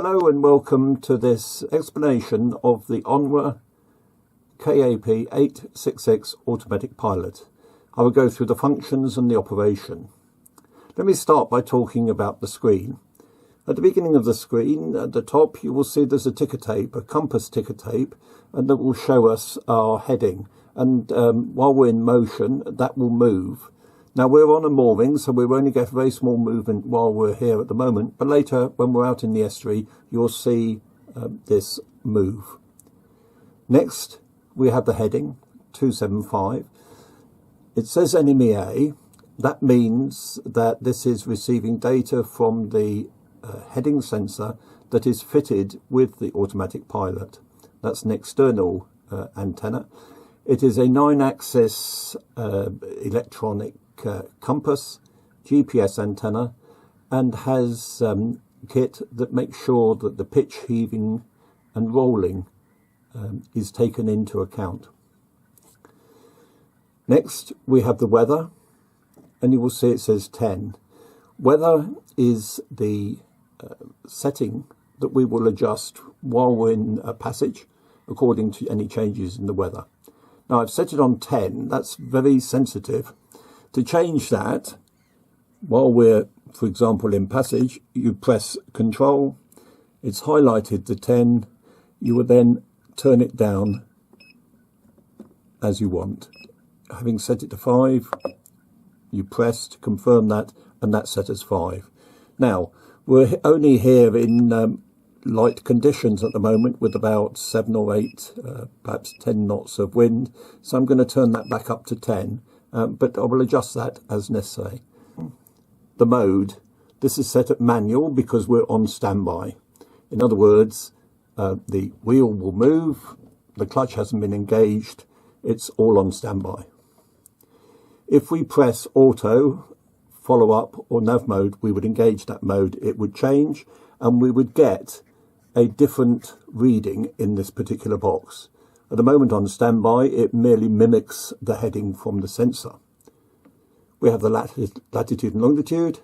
Hello and welcome to this explanation of the Onwa KAP866 Automatic Pilot. I will go through the functions and the operation. Let me start by talking about the screen. At the beginning of the screen, at the top, you will see there's a ticker tape, a compass ticker tape, and that will show us our heading. And while we're in motion, that will move. Now we're on a mooring, so we only get a very small movement while we're here at the moment, but later when we're out in the estuary, you'll see this move. Next, we have the heading, 275. It says enemy A. That means that this is receiving data from the heading sensor that is fitted with the automatic pilot. That's an external antenna. It is a 9-axis electronic compass, GPS antenna, and has kit that makes sure that the pitch, heaving and rolling is taken into account. Next we have the weather, and you will see it says 10. Weather is the setting that we will adjust while we're in a passage according to any changes in the weather. Now I've set it on 10, that's very sensitive. To change that, while we're, for example, in passage, you press Control, it's highlighted to 10, you will then turn it down as you want. Having set it to 5, you press to confirm that, and that's set as 5. Now, we're only here in light conditions at the moment with about 7 or 8, perhaps 10 knots of wind, so I'm going to turn that back up to 10. But I will adjust that as necessary. The mode, this is set at manual because we're on standby. In other words, the wheel will move, the clutch hasn't been engaged, it's all on standby. If we press auto, follow up or nav mode, we would engage that mode, it would change, and we would get a different reading in this particular box. At the moment on standby, it merely mimics the heading from the sensor. We have the latitude and longitude,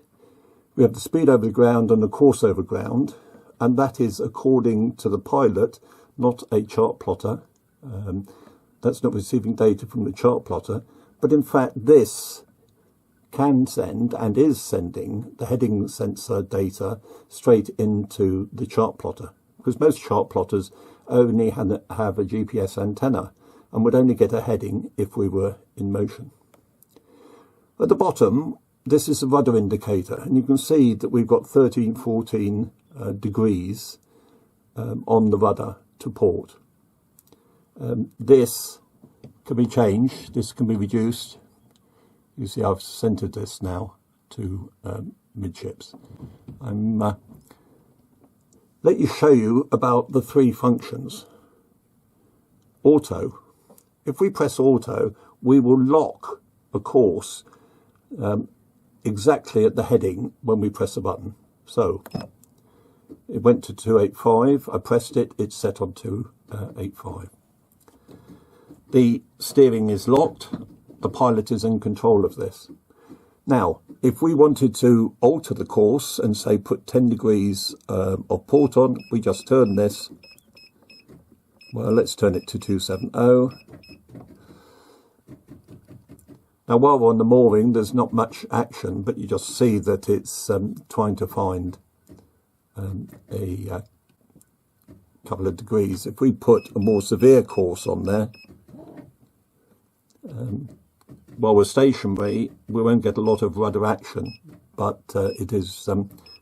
we have the speed over the ground and the course over ground, and that is according to the pilot, not a chart plotter. That's not receiving data from the chart plotter, but in fact this can send and is sending the heading sensor data straight into the chart plotter, because most chart plotters only have a GPS antenna and would only get a heading if we were in motion. At the bottom, this is a rudder indicator, and you can see that we've got 13-14 degrees on the rudder to port. This can be changed, this can be reduced. You see I've centered this now to midships. Let me show you about the 3 functions. Auto. If we press auto, we will lock a course exactly at the heading when we press the button. So it went to 285, I pressed it, it's set on 285. The steering is locked, the pilot is in control of this. Now, if we wanted to alter the course and say put 10 degrees of port on, we just turn this. Well, let's turn it to 270. Now, while we're on the mooring, there's not much action, but you just see that it's trying to find a couple of degrees. If we put a more severe course on there, while we're stationary, we won't get a lot of rudder action, but it is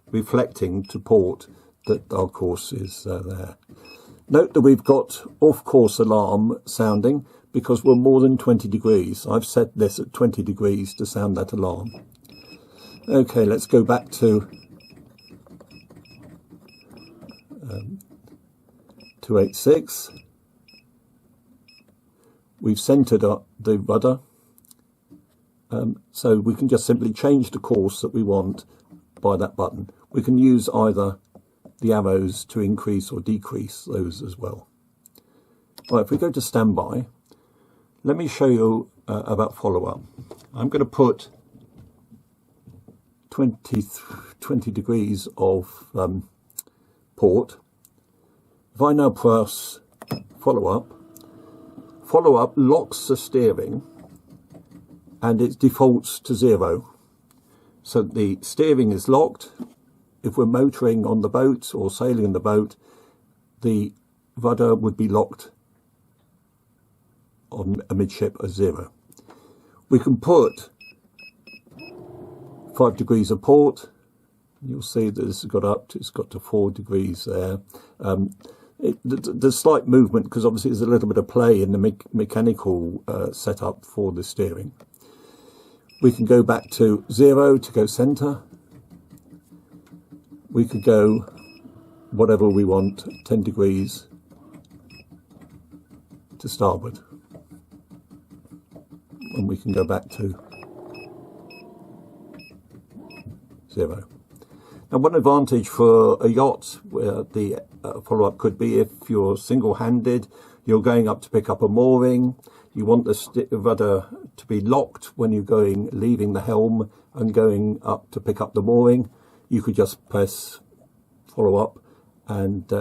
reflecting to port that our course is there. Note that we've got off-course alarm sounding because we're more than 20 degrees. I've set this at 20 degrees to sound that alarm. Okay, let's go back to 286. We've centered the rudder. So we can just simply change the course that we want by that button. We can use either the arrows to increase or decrease those as well. Right, if we go to standby, let me show you about follow-up. I'm going to put 20 degrees of port. If I now press follow up locks the steering and it defaults to 0. So the steering is locked. If we're motoring on the boat or sailing in the boat, the rudder would be locked on amidship as 0. We can put 5 degrees of port. You'll see that it's got to 4 degrees there. There's slight movement because obviously there's a little bit of play in the mechanical setup for the steering. We can go back to 0 to go centre. We could go whatever we want, 10 degrees to starboard. And we can go back to 0. Now, one advantage for a yacht where the follow-up could be if you're single-handed, you're going up to pick up a mooring, you want the rudder to be locked when you're leaving the helm and going up to pick up the mooring, you could just press follow-up and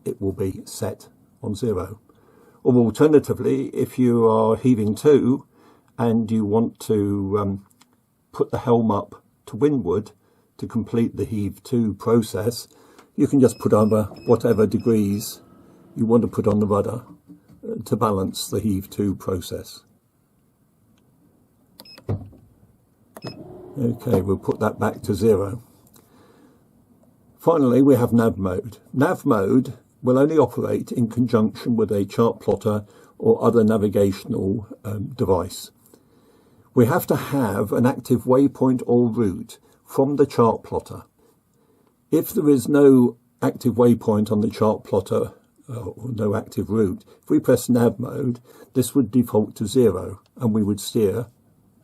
it will be set on 0. Or alternatively, if you are heaving to and you want to put the helm up to windward, to complete the heave to process, you can just put over whatever degrees you want to put on the rudder to balance the heave to process. Okay, we'll put that back to 0. Finally, we have nav mode. Nav mode will only operate in conjunction with a chart plotter or other navigational device. We have to have an active waypoint or route from the chart plotter. If there is no active waypoint on the chart plotter or no active route, if we press nav mode, this would default to 0 and we would steer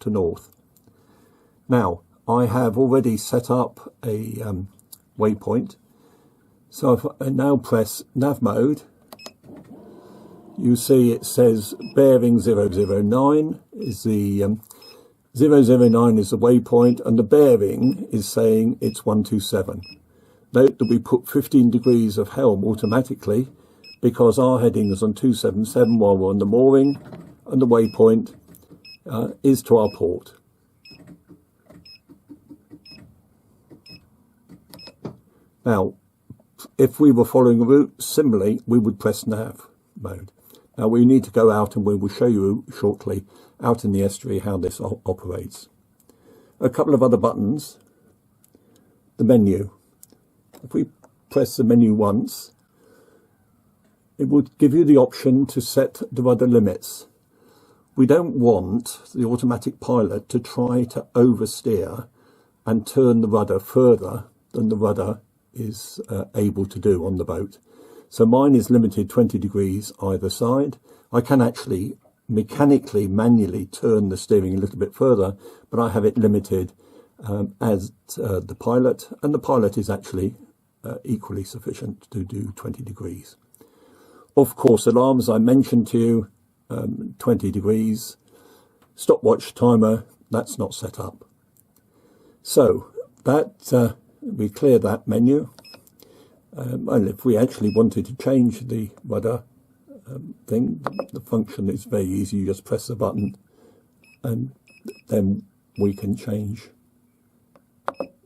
to north. Now, I have already set up a waypoint, so if I now press nav mode, you see it says bearing 009 is the 009 is the waypoint, and the bearing is saying it's 127. Note that we put 15 degrees of helm automatically because our heading is on 277 while we're on the mooring, and the waypoint is to our port. Now, if we were following a route, similarly, we would press nav mode. Now, we need to go out and we will show you shortly out in the estuary how this operates. A couple of other buttons. The menu. If we press the menu once, it would give you the option to set the rudder limits. We don't want the automatic pilot to try to oversteer and turn the rudder further than the rudder is able to do on the boat. So mine is limited 20 degrees either side. I can actually mechanically, manually turn the steering a little bit further, but I have it limited as the pilot, and the pilot is actually equally sufficient to do 20 degrees. Of course, alarms I mentioned to you, 20 degrees. Stopwatch timer, that's not set up. So that we clear that menu. And if we actually wanted to change the rudder thing, the function is very easy. You just press the button and then we can change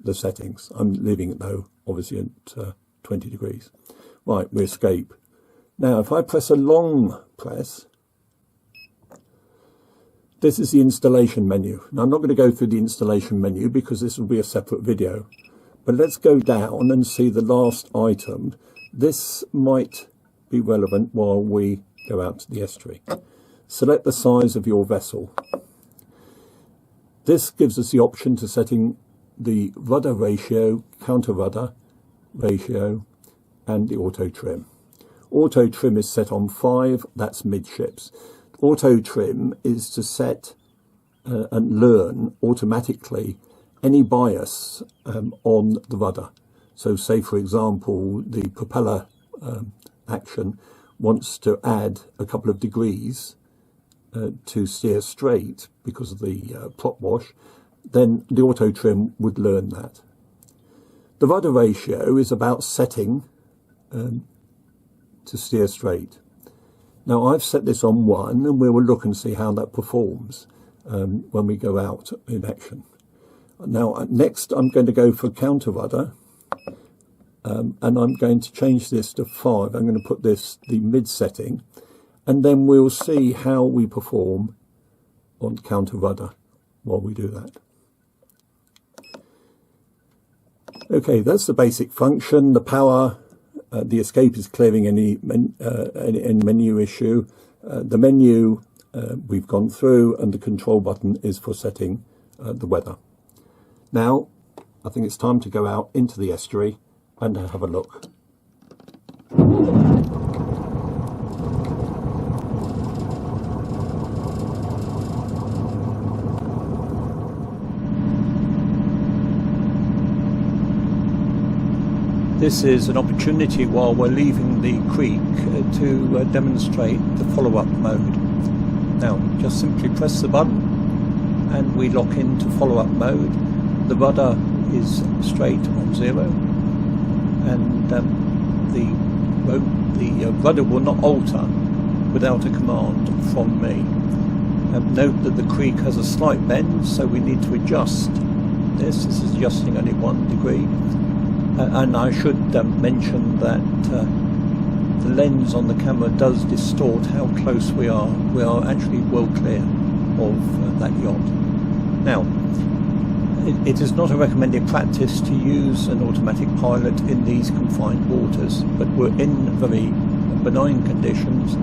the settings. I'm leaving it though, obviously at 20 degrees. Right, we escape. Now, if I press a long press, this is the installation menu. Now, I'm not going to go through the installation menu because this will be a separate video. But let's go down and see the last item. This might be relevant while we go out to the estuary. Select the size of your vessel. This gives us the option to setting the rudder ratio, counter rudder ratio, and the auto trim. Auto trim is set on 5, that's midships. Auto trim is to set and learn automatically any bias on the rudder. So say, for example, the propeller action wants to add a couple of degrees to steer straight because of the prop wash, then the auto trim would learn that. The rudder ratio is about setting to steer straight. Now I've set this on 1, and we will look and see how that performs when we go out in action. Now next I'm going to go for counter rudder, and I'm going to change this to 5. I'm going to put this the mid setting, and then we'll see how we perform on counter rudder while we do that. Okay, that's the basic function. The power, the escape is clearing any menu issue. The menu we've gone through, and the control button is for setting the weather. Now, I think it's time to go out into the estuary and have a look. This is an opportunity while we're leaving the creek to demonstrate the follow-up mode. Now, just simply press the button and we lock into follow-up mode. The rudder is straight on 0, and the rudder will not alter without a command from me. Note that the creek has a slight bend, so we need to adjust this. This is adjusting only 1 degree. And I should mention that the lens on the camera does distort how close we are. We are actually well clear of that yacht. Now, it is not a recommended practice to use an automatic pilot in these confined waters, but we're in very benign conditions,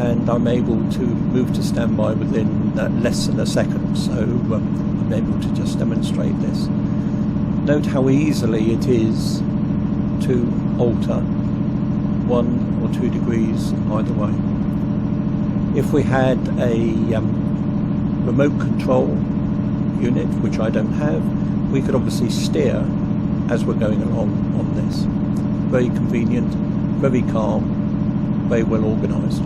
and I'm able to move to standby within less than a second, so I'm able to just demonstrate this. Note how easily it is to alter 1 or 2 degrees either way. If we had a remote control unit, which I don't have, we could obviously steer as we're going along on this. Very convenient, very calm, very well organised.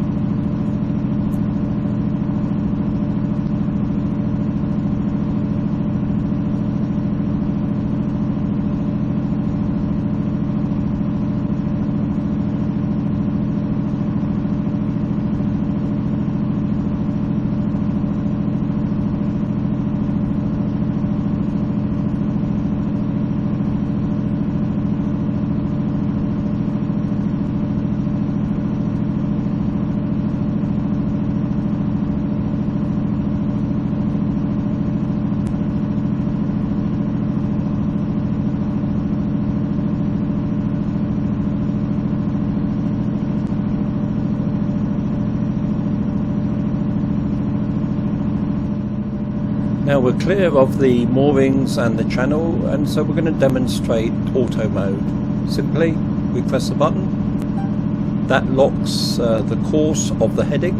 Now we're clear of the moorings and the channel, and so we're going to demonstrate auto mode. Simply, we press the button. That locks the course of the heading,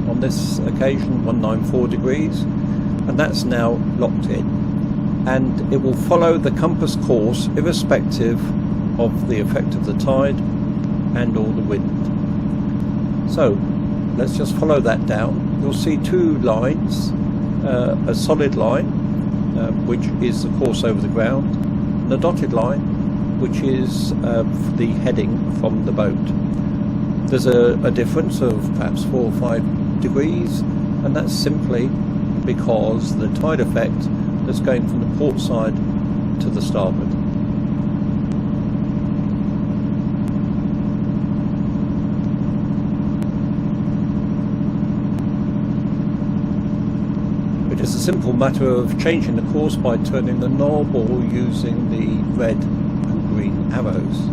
on this occasion 194 degrees, and that's now locked in. And it will follow the compass course irrespective of the effect of the tide and or the wind. So let's just follow that down. You'll see 2 lines. A solid line, which is the course over the ground, and a dotted line, which is the heading from the boat. There's a difference of perhaps 4 or 5 degrees, and that's simply because the tide effect that's going from the port side to the starboard. It's a simple matter of changing the course by turning the knob or using the red and green arrows.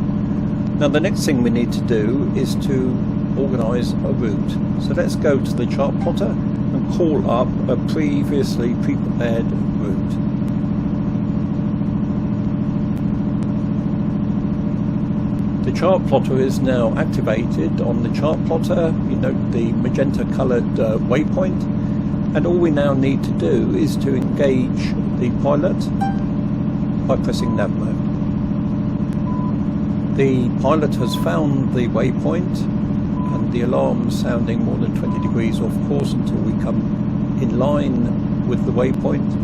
Now the next thing we need to do is to organise a route. So let's go to the chart plotter and call up a previously pre-prepared route. The chart plotter is now activated. On the chart plotter, you note the magenta coloured waypoint. And all we now need to do is to engage the pilot by pressing nav mode. The pilot has found the waypoint, and the alarm sounding more than 20 degrees off course until we come in line with the waypoint.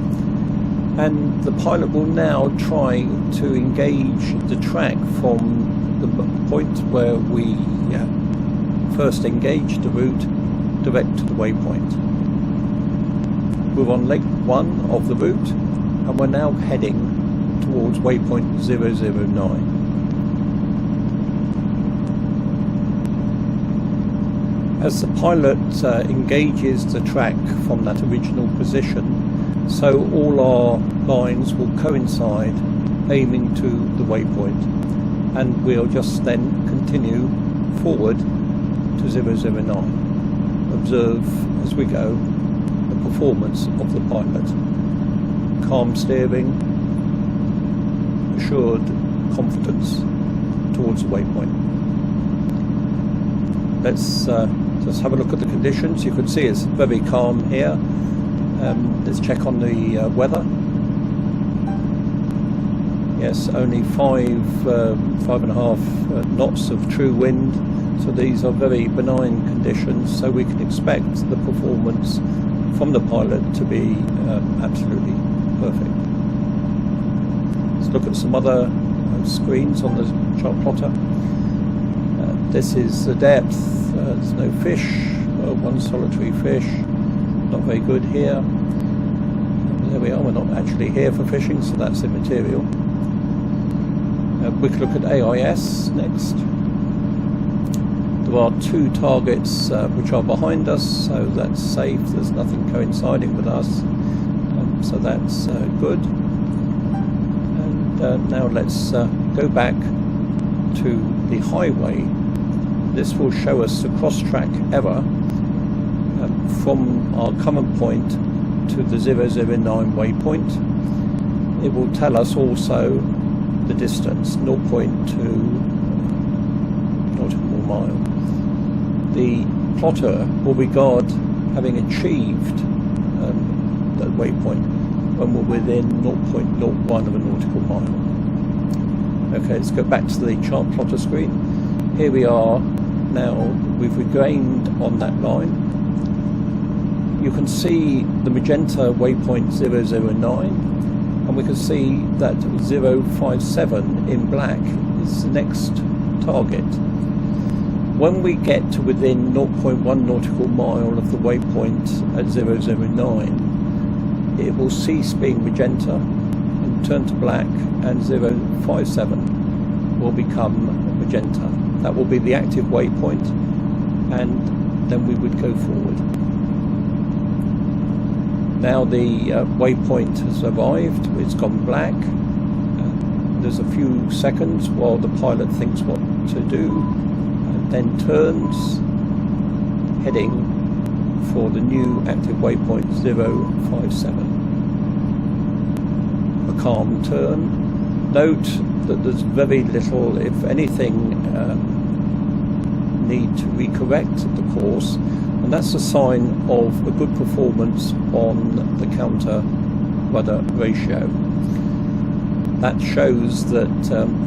And the pilot will now try to engage the track from the point where we first engaged the route direct to the waypoint. We're on leg 1 of the route, and we're now heading towards waypoint 009. As the pilot engages the track from that original position, so all our lines will coincide aiming to the waypoint, and we'll just then continue forward to 009. Observe as we go the performance of the pilot. Calm steering, assured confidence towards the waypoint. Let's just have a look at the conditions. You can see it's very calm here. Let's check on the weather. Yes, only 5.5 knots of true wind, so these are very benign conditions, so we can expect the performance from the pilot to be absolutely perfect. Let's look at some other screens on the chart plotter. This is the depth. There's no fish, one solitary fish, not very good here. There we are, we're not actually here for fishing, so that's immaterial. We can look at AIS next. There are 2 targets which are behind us, so that's safe. There's nothing coinciding with us, so that's good. And now let's go back to the highway. This will show us the cross-track error from our current point to the 009 waypoint. It will tell us also the distance, 0.2 nautical mile. The plotter will regard having achieved that waypoint when we're within 0.01 of a nautical mile. Okay, let's go back to the chart plotter screen. Here we are now, we've regained on that line. You can see the magenta waypoint 009, and we can see that 057 in black is the next target. When we get to within 0.1 nautical mile of the waypoint at 009, it will cease being magenta and turn to black, and 057 will become magenta. That will be the active waypoint, and then we would go forward. Now the waypoint has arrived, it's gone black. There's a few seconds while the pilot thinks what to do, and then turns, heading for the new active waypoint 057. A calm turn. Note that there's very little, if anything, need to recorrect the course, and that's a sign of a good performance on the counter rudder ratio. That shows that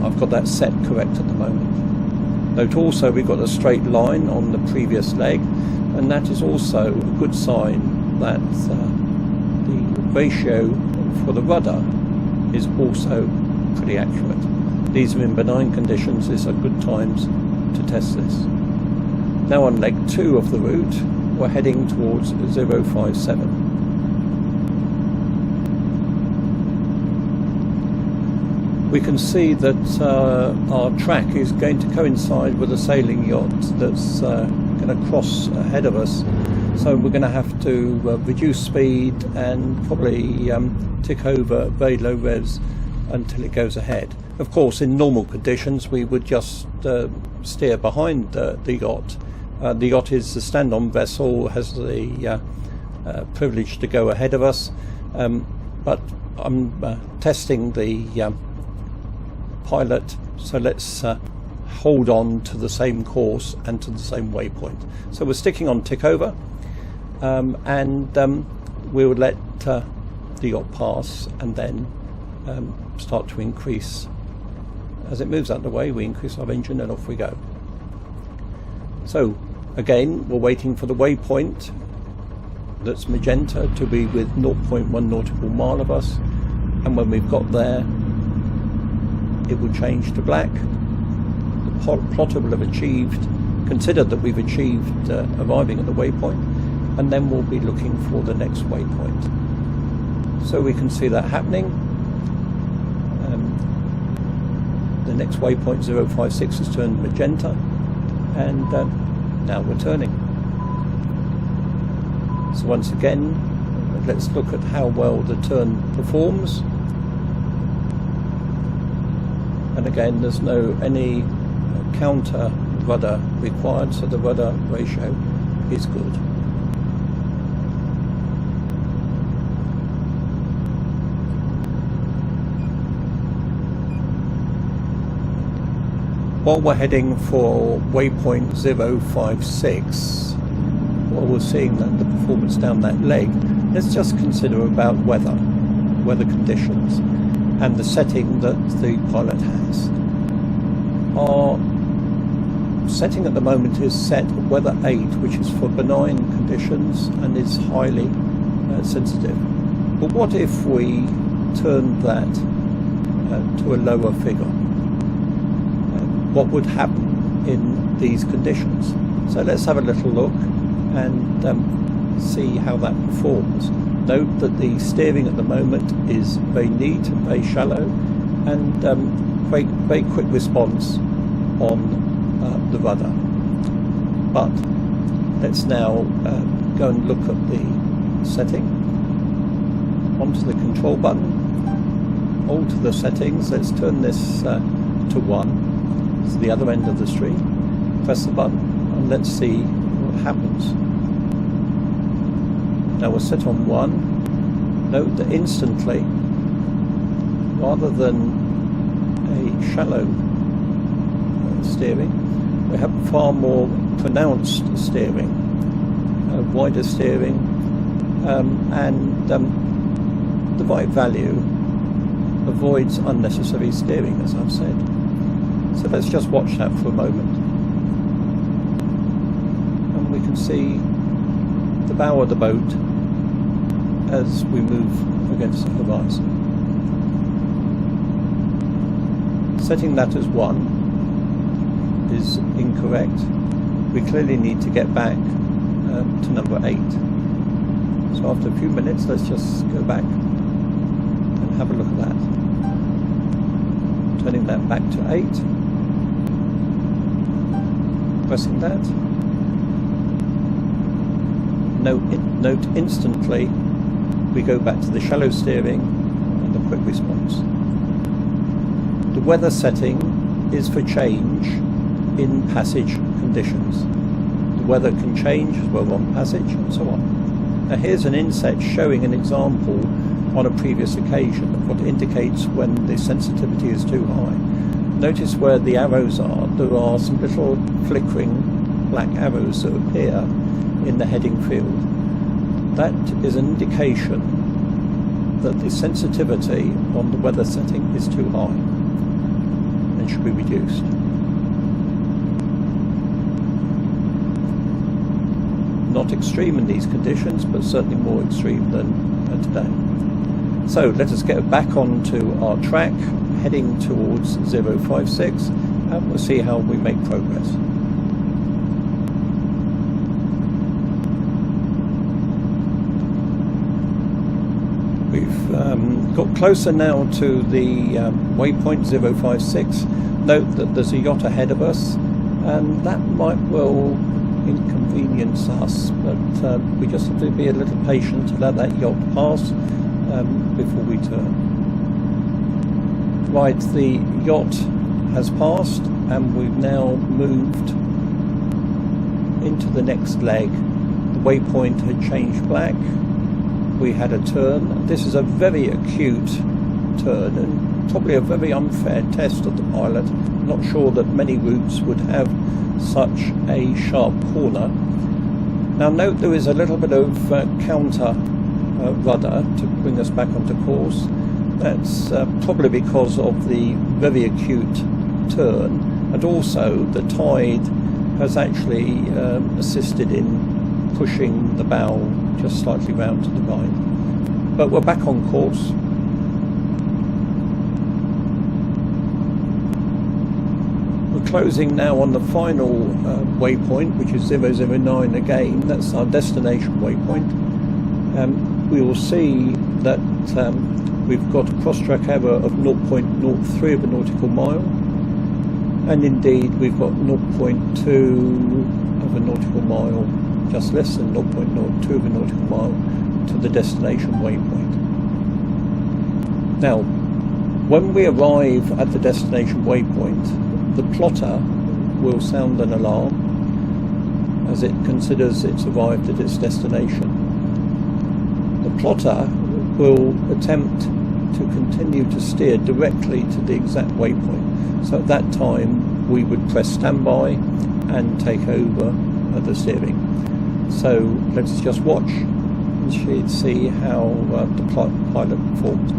I've got that set correct at the moment. Note also we've got a straight line on the previous leg, and that is also a good sign that the ratio for the rudder is also pretty accurate. These are in benign conditions. These are good times to test this. Now on leg 2 of the route, we're heading towards 057. We can see that our track is going to coincide with a sailing yacht that's going to cross ahead of us. So we're going to have to reduce speed and probably tick over very low revs until it goes ahead. Of course, in normal conditions, we would just steer behind the yacht. The yacht is the stand-on vessel, has the privilege to go ahead of us, but I'm testing the pilot, so let's hold on to the same course and to the same waypoint. So we're sticking on tick over, and we'll let the yacht pass, and then start to increase. As it moves out of the way, we increase our engine and off we go. So again, we're waiting for the waypoint that's magenta to be with 0.1 nautical mile of us, and when we've got there, it will change to black. plotter will have achieved, considered that we've achieved arriving at the waypoint, and then we'll be looking for the next waypoint. So we can see that happening. The next waypoint 056 has turned magenta, and now we're turning. So once again, let's look at how well the turn performs. And again, there's any counter rudder required, so the rudder ratio is good. While we're heading for waypoint 056, while we're seeing that the performance down that leg, let's just consider about weather conditions, and the setting that the pilot has. Our setting at the moment is set weather 8, which is for benign conditions and is highly sensitive. But what if we turned that to a lower figure? What would happen in these conditions? So let's have a little look and see how that performs. Note that the steering at the moment is very neat, very shallow, and very quick response on the rudder. But let's now go and look at the setting. Onto the control button, alter the settings. Let's turn this to 1. It's the other end of the street. Press the button and let's see what happens. Now we're set on 1. Note that instantly, rather than a shallow steering, we have far more pronounced steering, wider steering, and the right value avoids unnecessary steering, as I've said. So let's just watch that for a moment. And we can see the bow of the boat as we move against the horizon. Setting that as 1 is incorrect. We clearly need to get back to number 8. So after a few minutes, let's just go back and have a look at that. Turning that back to 8. Pressing that. Note instantly we go back to the shallow steering and the quick response. The weather setting is for change in passage conditions. The weather can change as we're on passage and so on. Now here's an inset showing an example on a previous occasion of what indicates when the sensitivity is too high. Notice where the arrows are. There are some little flickering black arrows that appear in the heading field. That is an indication that the sensitivity on the weather setting is too high and should be reduced. Not extreme in these conditions, but certainly more extreme than today. So let us get back onto our track, heading towards 056, and we'll see how we make progress. We've got closer now to the waypoint 056. Note that there's a yacht ahead of us, and that might well inconvenience us, but we just have to be a little patient to let that yacht pass before we turn. Right, the yacht has passed and we've now moved into the next leg. The waypoint had changed black. We had a turn. This is a very acute turn and probably a very unfair test of the pilot. I'm not sure that many routes would have such a sharp corner. Now note there is a little bit of counter rudder to bring us back onto course. That's probably because of the very acute turn, and also the tide has actually assisted in pushing the bow just slightly round to the right. But we're back on course. We're closing now on the final waypoint, which is 009 again. That's our destination waypoint. We will see that we've got a cross-track error of 0.03 of a nautical mile, and indeed we've got 0.2 of a nautical mile, just less than 0.02 of a nautical mile to the destination waypoint. Now, when we arrive at the destination waypoint, the plotter will sound an alarm as it considers it's arrived at its destination. The plotter will attempt to continue to steer directly to the exact waypoint. So at that time we would press standby and take over the steering. So let's just watch and see how the pilot performs.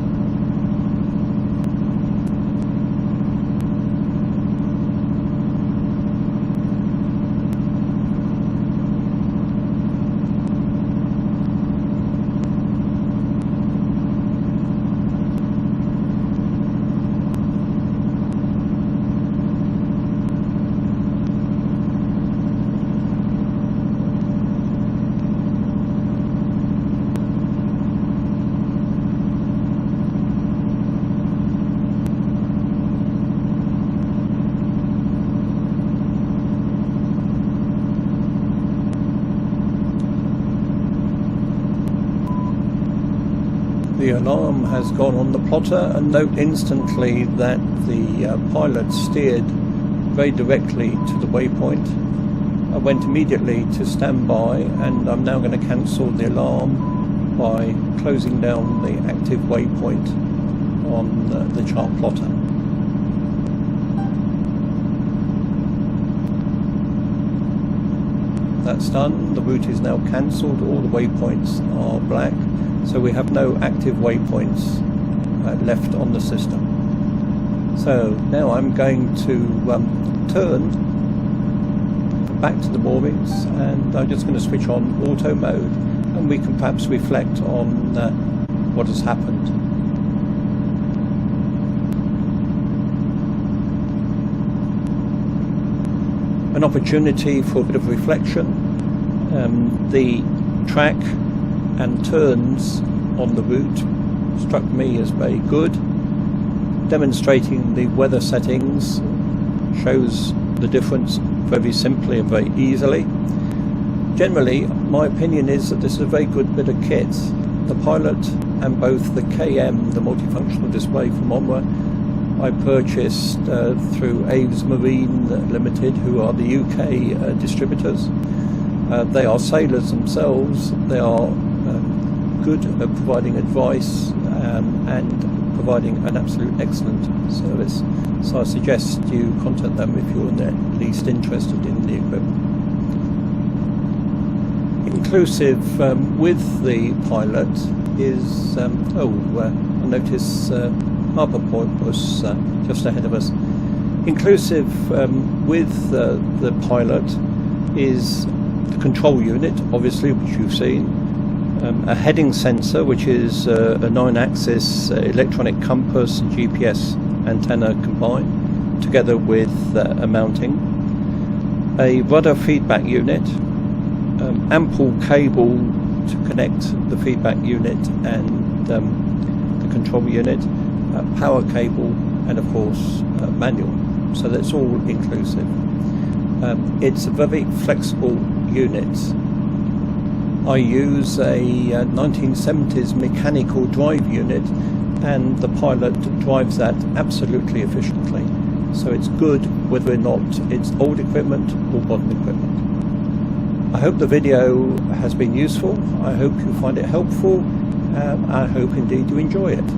The alarm has gone on the plotter, and note instantly that the pilot steered very directly to the waypoint. I went immediately to standby, and I'm now going to cancel the alarm by closing down the active waypoint on the chart plotter. That's done. The route is now cancelled. All the waypoints are black. So we have no active waypoints left on the system. So now I'm going to turn back to the moorings, and I'm just going to switch on auto mode, and we can perhaps reflect on what has happened. An opportunity for a bit of reflection. The track and turns on the route struck me as very good. Demonstrating the weather settings shows the difference very simply and very easily. Generally, my opinion is that this is a very good bit of kit. The Pilot and both the KM, the multifunctional display from Onwa, I purchased through Aves Marine Limited, who are the UK distributors. They are sailors themselves. They are good at providing advice and providing an absolute excellent service. So I suggest you contact them if you're at least interested in the equipment. Inclusive with the Pilot is, I notice Harbour Point was just ahead of us. Inclusive with the Pilot is the control unit, obviously, which you've seen. A heading sensor, which is a 9-axis electronic compass and GPS antenna combined, together with a mounting. A rudder feedback unit, ample cable to connect the feedback unit and the control unit, power cable, and of course manual. So that's all inclusive. It's a very flexible unit. I use a 1970s mechanical drive unit, and the Pilot drives that absolutely efficiently. So it's good whether or not it's old equipment or modern equipment. I hope the video has been useful. I hope you find it helpful. I hope indeed you enjoy it.